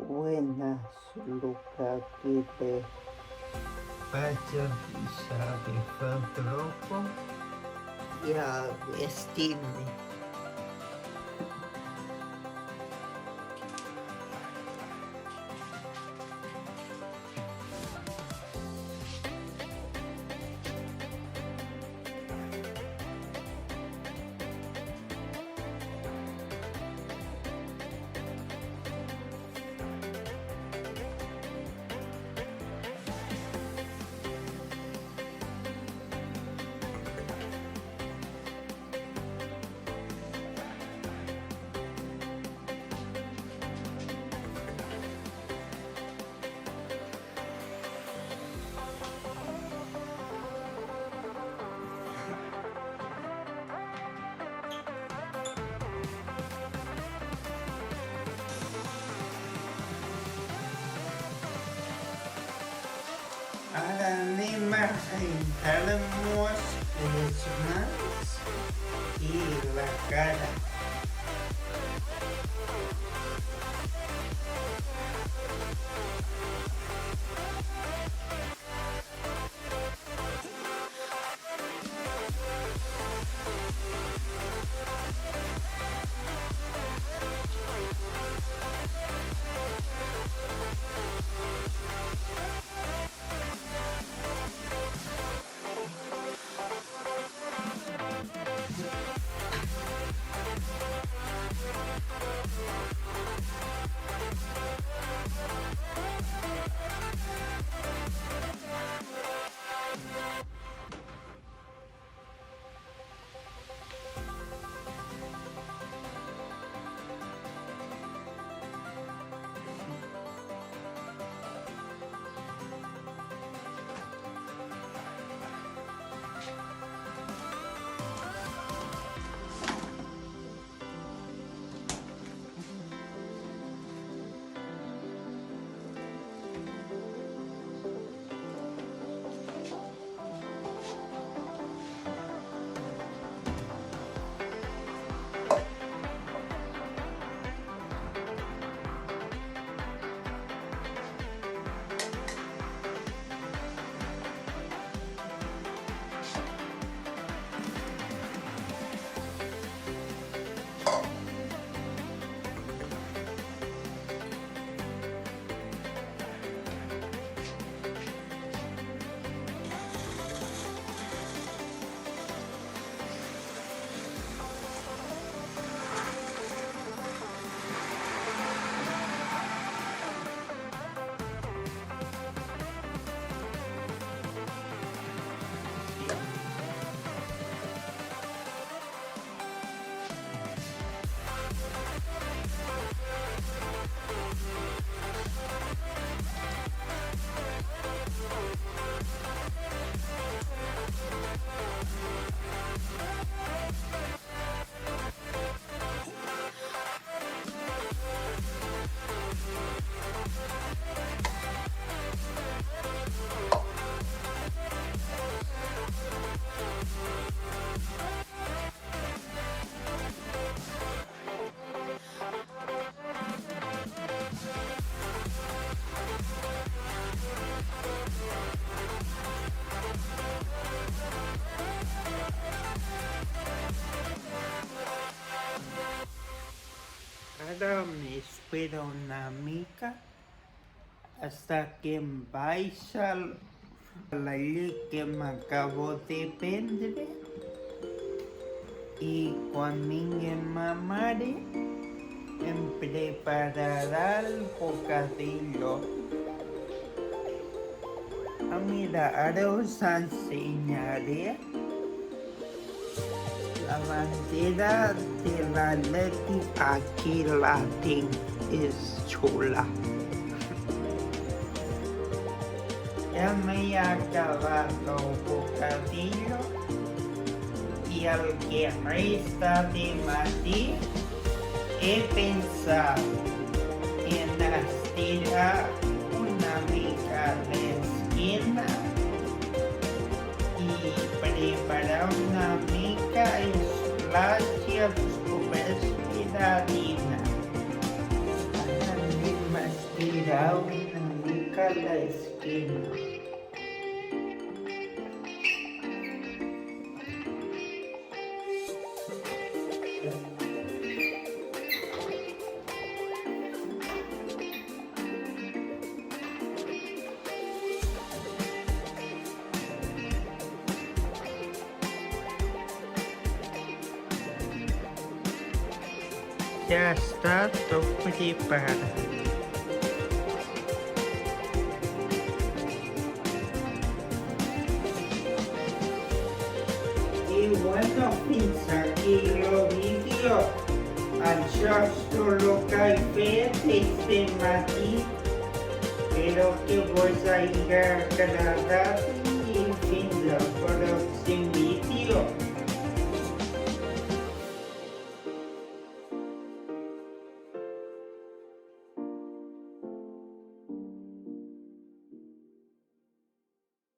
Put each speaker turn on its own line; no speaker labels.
Buenas, Luca, que te faccia fissare fa troppo e a vestirmi. Además, entramos personas y la cara. Ahora me espera una amiga hasta que vaya la ley que me acabo de prendre y cuando mi mamá me preparará el bocadillo. Mira, ahora os enseñaré la bandera de la Leti. Aquí la tengo, es chula. Ya me he acabado el bocadillo y al que resta de Madrid he pensado en estirar una mica de esquina y preparar una mica splash con harina. daw ng kada esquina. Ya está todo preparado. Y bueno, piensa que lo vídeo adjusto lo que desde Madrid, pero que voy a ir a Canadá y Finlandia, pero